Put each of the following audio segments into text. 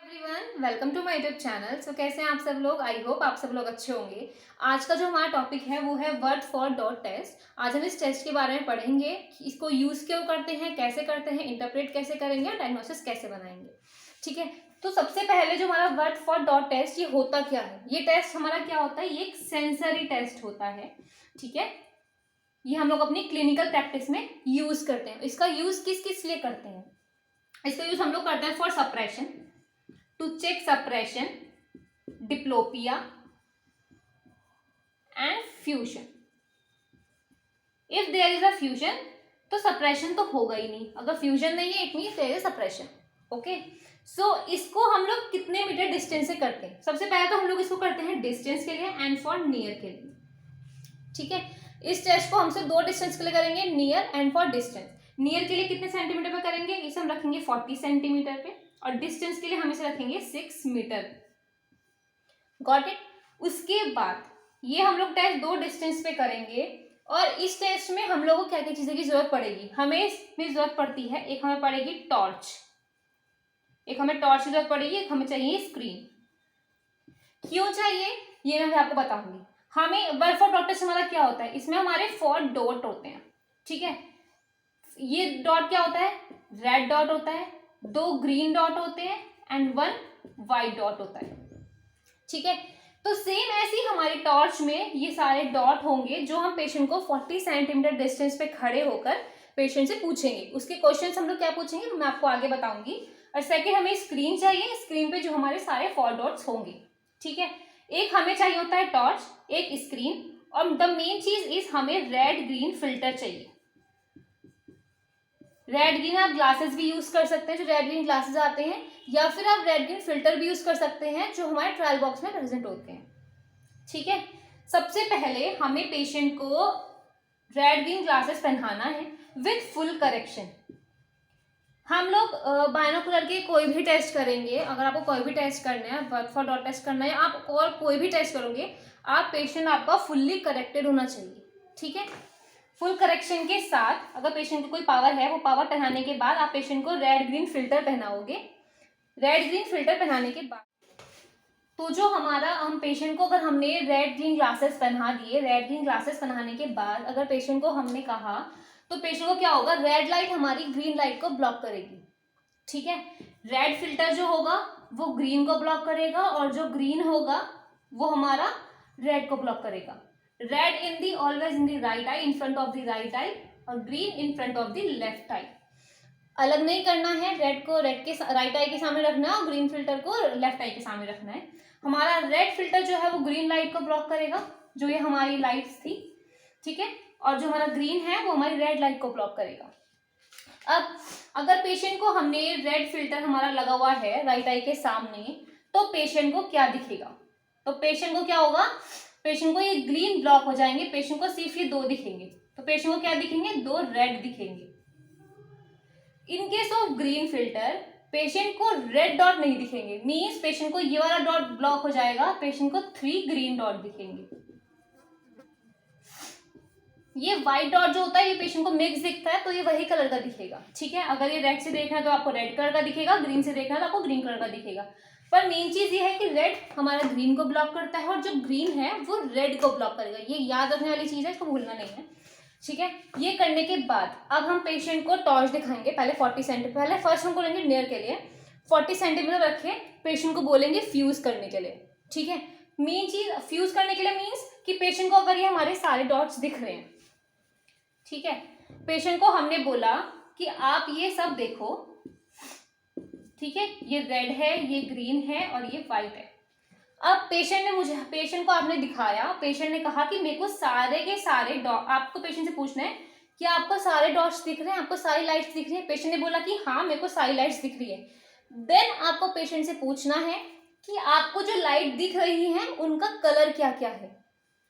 Everyone, welcome to my YouTube channel. So कैसे हैं आप सब लोग? आई होप आप सब लोग अच्छे होंगे। आज का जो हमारा टॉपिक है वो है वर्ड फॉर डॉट टेस्ट। आज हम इस टेस्ट के बारे में पढ़ेंगे कि इसको यूज क्यों करते हैं, कैसे करते हैं, इंटरप्रेट कैसे करेंगे और डायग्नोसिस कैसे बनाएंगे। ठीक है, तो सबसे पहले जो हमारा वर्ड फॉर डॉट टेस्ट ये होता क्या है? ये टेस्ट हमारा क्या होता है? ये एक सेंसरी टेस्ट होता है। ठीक है, ये हम लोग अपनी क्लिनिकल प्रैक्टिस में यूज करते हैं। इसका यूज किस किस लिए करते हैं? इसका यूज हम लोग करते हैं for suppression, to check suppression, diplopia and fusion. If there is a fusion तो सप्रेशन तो होगा ही नहीं। अगर फ्यूजन नहीं है it means there is suppression. Okay, so इसको हम लोग कितने मीटर डिस्टेंस से करते हैं? सबसे पहले तो हम लोग इसको करते हैं डिस्टेंस के लिए एंड फॉर नियर के लिए। ठीक है, इस टेस्ट को हमसे दो डिस्टेंस के लिए करेंगे, near and for distance. Near के लिए कितने सेंटीमीटर पे करेंगे? इसे हम रखेंगे 40 सेंटीमीटर पे और डिस्टेंस के लिए हम इसे रखेंगे 6 मीटर। Got it? उसके बाद ये हम लोग टेस्ट दो डिस्टेंस पे करेंगे और इस टेस्ट में हम लोगों को क्या क्या चीज़ों की जरूरत पड़ेगी? हमें इसमें जरूरत पड़ती है, एक हमें पड़ेगी टॉर्च, एक हमें टॉर्च की जरूरत पड़ेगी, एक हमें चाहिए स्क्रीन। क्यों चाहिए ये मैं आपको बताऊंगी। हमें वर्ड फॉर डॉट टेस्ट हमारा क्या होता है? इसमें हमारे 4 डॉट होते हैं। ठीक है, ये डॉट क्या होता है? रेड डॉट होता है, 2 ग्रीन डॉट होते हैं एंड 1 वाइट डॉट होता है। ठीक है, तो सेम ऐसे ही हमारी टॉर्च में ये सारे डॉट होंगे जो हम पेशेंट को 40 सेंटीमीटर डिस्टेंस पे खड़े होकर पेशेंट से पूछेंगे। उसके क्वेश्चंस हम लोग क्या पूछेंगे मैं आपको आगे बताऊंगी। और सेकंड हमें स्क्रीन चाहिए, स्क्रीन पे जो हमारे सारे 4 डॉट्स होंगे। ठीक है, एक हमें चाहिए होता है टॉर्च, एक स्क्रीन और द मेन चीज इज हमें रेड ग्रीन फिल्टर चाहिए। रेड ग्रीन आप ग्लासेस भी यूज कर सकते हैं, जो रेड ग्रीन ग्लासेस आते हैं, या फिर आप रेड ग्रीन फिल्टर भी यूज कर सकते हैं जो हमारे ट्रायल बॉक्स में प्रेजेंट होते हैं। ठीक है, सबसे पहले हमें पेशेंट को रेड ग्रीन ग्लासेस पहनाना है विथ फुल करेक्शन। हम लोग बायनोकुलर के कोई भी टेस्ट करेंगे। अगर आपको कोई भी टेस्ट करना है, वर्ड फॉर डॉट टेस्ट करना है, आप और कोई भी टेस्ट करोगे, आप पेशेंट आपका फुल्ली करेक्टेड होना चाहिए। ठीक है, फुल करेक्शन के साथ अगर पेशेंट को कोई पावर है, वो पावर पहनाने के बाद आप पेशेंट को रेड ग्रीन फिल्टर पहनाओगे। रेड ग्रीन फिल्टर पहनाने के बाद तो जो हमारा हम पेशेंट को अगर हमने रेड ग्रीन ग्लासेस पहना दिए, रेड ग्रीन ग्लासेस पहनाने के बाद अगर पेशेंट को हमने कहा तो पेशेंट को क्या होगा? रेड लाइट हमारी ग्रीन लाइट को ब्लॉक करेगी। ठीक है, रेड फिल्टर जो होगा वो ग्रीन को ब्लॉक करेगा और जो ग्रीन होगा वो हमारा रेड को ब्लॉक करेगा। Red in the always in the right eye, in front of the right eye, और green in front of the left eye. अलग नहीं करना है, रेड को रेड के राइट आई के सामने रखना है और ग्रीन फिल्टर को लेफ्ट आई के सामने रखना है। हमारा रेड फिल्टर जो है वो ग्रीन लाइट को ब्लॉक करेगा, जो ये हमारी लाइट्स थी। ठीक है, और जो हमारा ग्रीन है वो हमारी रेड लाइट को ब्लॉक करेगा। अब अगर पेशेंट को हमने रेड फिल्टर हमारा लगा हुआ है राइट आई के सामने, तो पेशेंट को क्या दिखेगा? तो पेशेंट को क्या होगा? पेशेंट को ये ग्रीन ब्लॉक हो जाएंगे, पेशेंट को सिर्फ ये 2 दिखेंगे। तो पेशेंट को क्या दिखेंगे? 2 रेड दिखेंगे। In case of green filter patient को रेड डॉट नहीं दिखेंगे, मीन्स पेशेंट को ये वाला डॉट ब्लॉक हो जाएगा, पेशेंट को 3 ग्रीन डॉट दिखेंगे। ये व्हाइट डॉट जो होता है ये पेशेंट को मिक्स दिखता है, तो ये वही कलर का दिखेगा। ठीक है, अगर ये रेड से देखना है तो आपको रेड कलर का दिखेगा, ग्रीन से देखना है तो आपको ग्रीन कलर का दिखेगा। पर मेन चीज ये है कि रेड हमारा ग्रीन को ब्लॉक करता है और जो ग्रीन है वो रेड को ब्लॉक करेगा। ये याद रखने वाली चीज है, इसको भूलना नहीं है। ठीक है, ये करने के बाद अब हम पेशेंट को टॉर्च दिखाएंगे। पहले 40 सेंटीमीटर, पहले फर्स्ट हम बोलेंगे नियर के लिए 40 सेंटीमीटर रखे, पेशेंट को बोलेंगे फ्यूज करने के लिए। ठीक है, मेन चीज फ्यूज करने के लिए मीन्स कि पेशेंट को अगर ये हमारे सारे डॉट्स दिख रहे हैं, ठीक है, पेशेंट को हमने बोला कि आप ये सब देखो। ठीक है, ये रेड है, ये ग्रीन है और ये व्हाइट है। अब पेशेंट को आपने दिखाया, पेशेंट ने कहा कि मेरे को सारे के सारे डॉट, आपको पेशेंट से पूछना है कि आपको सारे डॉट्स दिख रहे हैं, आपको सारी लाइट्स दिख रही है। पेशेंट ने बोला कि हाँ मेरे को सारी लाइट्स दिख रही है। देन आपको पेशेंट से पूछना है कि आपको जो लाइट दिख रही है उनका कलर क्या क्या है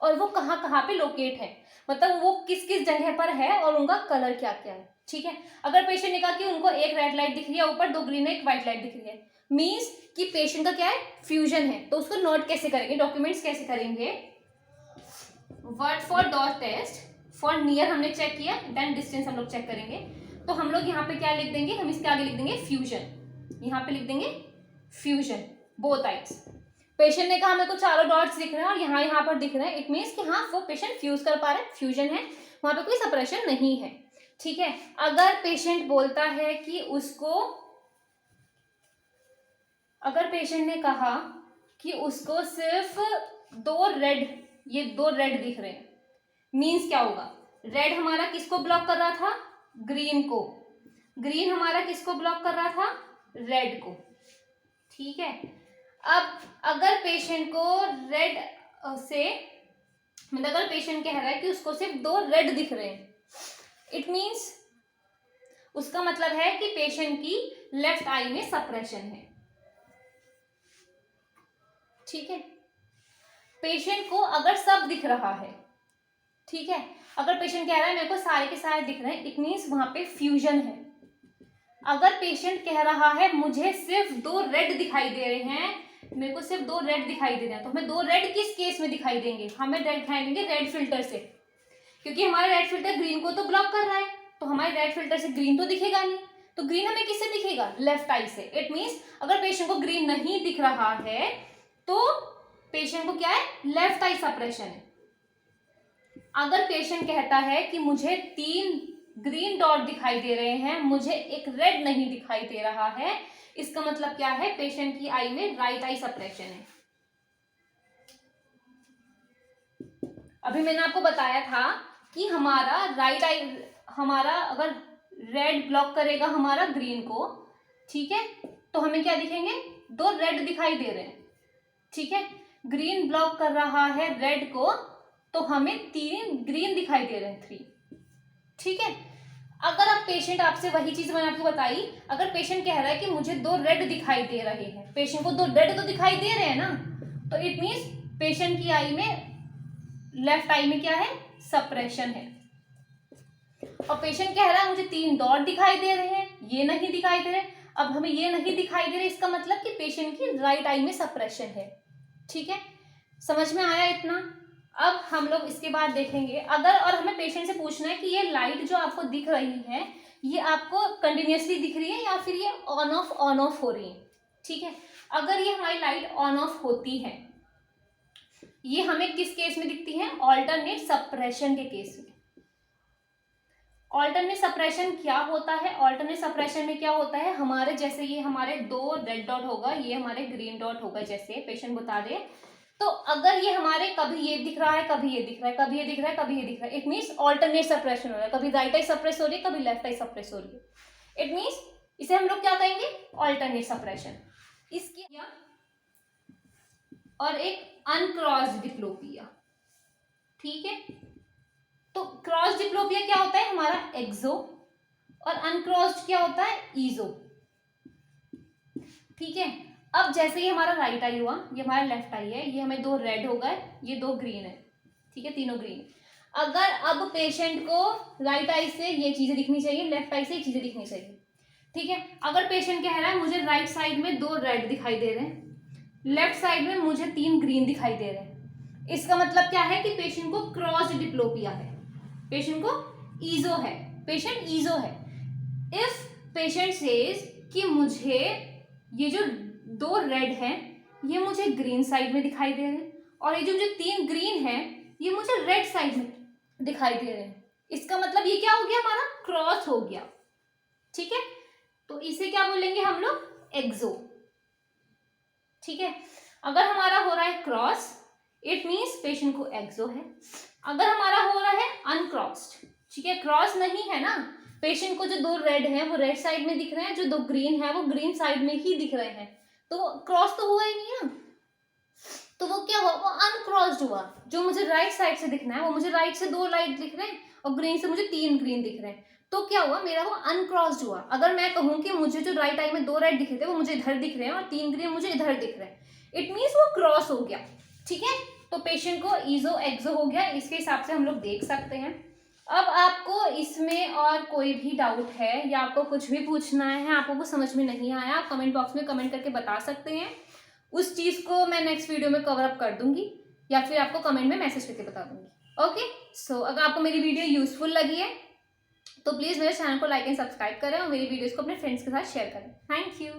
और वो कहाँ कहाँ पे लोकेट है, मतलब वो किस किस जगह पर है और उनका कलर क्या क्या है। ठीक है, अगर पेशेंट ने कहा कि उनको एक रेड लाइट दिख रही है ऊपर, 2 ग्रीन है, एक व्हाइट लाइट दिख रही है, मीन्स कि पेशेंट का क्या है? फ्यूजन है। तो उसको नोट कैसे करेंगे, डॉक्यूमेंट्स कैसे करेंगे? Word for dot test for near हमने चेक किया, देन डिस्टेंस हम लोग चेक करेंगे। तो हम लोग यहाँ पे क्या लिख देंगे? हम इसके आगे लिख देंगे फ्यूजन, यहाँ पे लिख देंगे फ्यूजन बोथ आइज। पेशेंट ने कहा मेरे को चारों डॉट्स दिख रहे हैं और यहाँ पर दिख रहे हैं, इट मीन्स कि हाँ वो पेशेंट फ्यूज कर पा रहा है, फ्यूजन है, वहाँ पे कोई सप्रेशन नहीं है। ठीक है, अगर पेशेंट बोलता है कि उसको, अगर पेशेंट ने कहा कि उसको सिर्फ ये दो रेड दिख रहे हैं, मीन्स क्या होगा, रेड हमारा किसको ब्लॉक कर रहा था, ग्रीन को, ग्रीन हमारा किसको ब्लॉक कर रहा था, रेड को। ठीक है, अब अगर पेशेंट को रेड से, मतलब अगर पेशेंट कह रहा है कि उसको सिर्फ दो रेड दिख रहे हैं, इट मीन्स उसका मतलब है कि पेशेंट की लेफ्ट आई में सप्रेशन है। ठीक है, पेशेंट को अगर सब दिख रहा है, ठीक है, अगर पेशेंट कह रहा है मेरे को सारे के सारे दिख रहे हैं, इट मीन्स वहां पे फ्यूजन है। अगर पेशेंट कह रहा है मुझे सिर्फ दो रेड दिखाई दे रहे हैं, मेरे को सिर्फ दो रेड दिखाई दे रहे हैं, तो हमें दो रेड किस केस में दिखाई देंगे, हमें रेड दिखाई देंगे रेड फिल्टर से, क्योंकि हमारा रेड फिल्टर ग्रीन को तो ब्लॉक कर रहा है, तो हमारे रेड फिल्टर से ग्रीन तो दिखेगा नहीं, तो ग्रीन हमें किससे दिखेगा, लेफ्ट आई से। इट मीन्स अगर पेशेंट को ग्रीन नहीं दिख रहा है तो पेशेंट को क्या है, लेफ्ट आई सप्रेशन है। अगर पेशेंट कहता है कि मुझे 3 ग्रीन डॉट दिखाई दे रहे हैं, मुझे एक रेड नहीं दिखाई दे रहा है, इसका मतलब क्या है, पेशेंट की आई में राइट आई सप्रेशन है। अभी मैंने आपको बताया था कि हमारा राइट आई, हमारा अगर रेड ब्लॉक करेगा हमारा ग्रीन को, ठीक है, तो हमें क्या दिखेंगे, दो रेड दिखाई दे रहे हैं। ठीक है, ग्रीन ब्लॉक कर रहा है रेड को, तो हमें 3 ग्रीन दिखाई दे रहे हैं, 3। ठीक है, अगर आप पेशेंट, आपसे वही चीज मैंने आपको बताई, अगर पेशेंट कह रहा है कि मुझे दो रेड दिखाई दे रहे हैं, पेशेंट को दो रेड तो दिखाई दे रहे हैं ना, तो इट मीन्स पेशेंट की आई में, लेफ्ट आई में क्या है, सप्रेशन है। और पेशेंट कह रहा है मुझे 3 डॉट दिखाई दे रहे हैं, ये नहीं दिखाई दे रहे, अब हमें ये नहीं दिखाई दे रहे, इसका मतलब कि पेशेंट की राइट आई में सप्रेशन है। ठीक है, समझ में आया इतना। अब हम लोग इसके बाद देखेंगे, अगर, और हमें पेशेंट से पूछना है कि ये लाइट जो आपको दिख रही है, ये आपको कंटिन्यूसली दिख रही है या फिर ये ऑन ऑफ हो रही है। ठीक है, अगर ये हमारी लाइट ऑन ऑफ होती है, ये हमें किस केस में दिखती है, ऑल्टरनेट सप्रेशन के केस में। ऑल्टरनेट सप्रेशन क्या होता है, ऑल्टरनेट सप्रेशन में क्या होता है, हमारे जैसे ये हमारे 2 रेड डॉट होगा, ये हमारे ग्रीन डॉट होगा, जैसे पेशेंट बता दे, तो अगर ये हमारे कभी ये दिख रहा है, कभी ये दिख रहा है, कभी ये दिख रहा है, कभी ये दिख रहा है, इट मीन्स ऑल्टरनेट सप्रेशन हो रहा है, कभी राइट आई सप्रेस हो रही है, कभी लेफ्ट आई सप्रेस हो रही है, इट मीन्स इसे हम लोग क्या कहेंगे, ऑल्टरनेट सप्रेशन। इसकी और एक अनक्रॉस्ड डिप्लोपिया। ठीक है, तो क्रॉस डिप्लोपिया क्या होता है, हमारा एक्सो, और अनक्रॉस्ड क्या होता है, ईजो। ठीक है, अब जैसे ही हमारा राइट आई हुआ, ये हमारा लेफ्ट आई है, ये हमें 2 रेड हो गए, ये 2 ग्रीन है। ठीक है, तीनों ग्रीन। अगर अब पेशेंट को राइट आई से ये चीजें दिखनी चाहिए, लेफ्ट आई से ये चीजें दिखनी चाहिए। ठीक है, अगर पेशेंट कह रहा है मुझे राइट साइड में 2 रेड दिखाई दे रहे हैं, लेफ्ट साइड में मुझे 3 ग्रीन दिखाई दे रहे हैं, इसका मतलब क्या है कि पेशेंट को क्रॉस डिप्लोपिया है, पेशेंट को ईजो है, पेशेंट ईजो है। इफ पेशेंट सेज कि मुझे ये जो 2 रेड हैं ये मुझे ग्रीन साइड में दिखाई दे रहे हैं, और ये जो मुझे 3 ग्रीन है ये मुझे रेड साइड में दिखाई दे रहे हैं, इसका मतलब ये क्या हो गया, हमारा क्रॉस हो गया। ठीक है, तो इसे क्या बोलेंगे हम लोग, एक्सो। ठीक है, अगर हमारा हो रहा है क्रॉस, इट मीन्स पेशेंट को एक्सो है। अगर हमारा हो रहा है अनक्रॉस्ड, ठीक है, क्रॉस नहीं है ना, पेशेंट को जो 2 रेड हैं वो रेड साइड में दिख रहे हैं, जो 2 ग्रीन है वो ग्रीन साइड में ही दिख रहे हैं, तो क्रॉस तो हुआ ही नहीं ना, तो वो क्या हुआ, वो अनक्रॉस्ड हुआ। जो मुझे राइट साइड से दिखना है वो मुझे राइट से 2 लाइट दिख रहे हैं और ग्रीन से मुझे 3 ग्रीन दिख रहे हैं, तो क्या हुआ, मेरा वो अनक्रॉस्ड हुआ। अगर मैं कहूँ कि मुझे जो राइट आई में 2 रेड दिखे थे वो मुझे इधर दिख रहे हैं और 3 ग्रीन मुझे इधर दिख रहे हैं, इट मीन्स वो क्रॉस हो गया। ठीक है, तो पेशेंट को ईजो एक्सो हो गया, इसके हिसाब से हम लोग देख सकते हैं। अब आपको इसमें और कोई भी डाउट है या आपको कुछ भी पूछना है, आपको कुछ समझ में नहीं आया, आप कमेंट बॉक्स में कमेंट करके बता सकते हैं, उस चीज़ को मैं नेक्स्ट वीडियो में कवर अप कर दूंगी या फिर आपको कमेंट में मैसेज करके बता दूंगी। ओके, सो अगर आपको मेरी वीडियो यूजफुल लगी है तो प्लीज़ मेरे चैनल को लाइक एंड सब्सक्राइब करें और मेरी वीडियोज़ को अपने फ्रेंड्स के साथ शेयर करें। Thank you.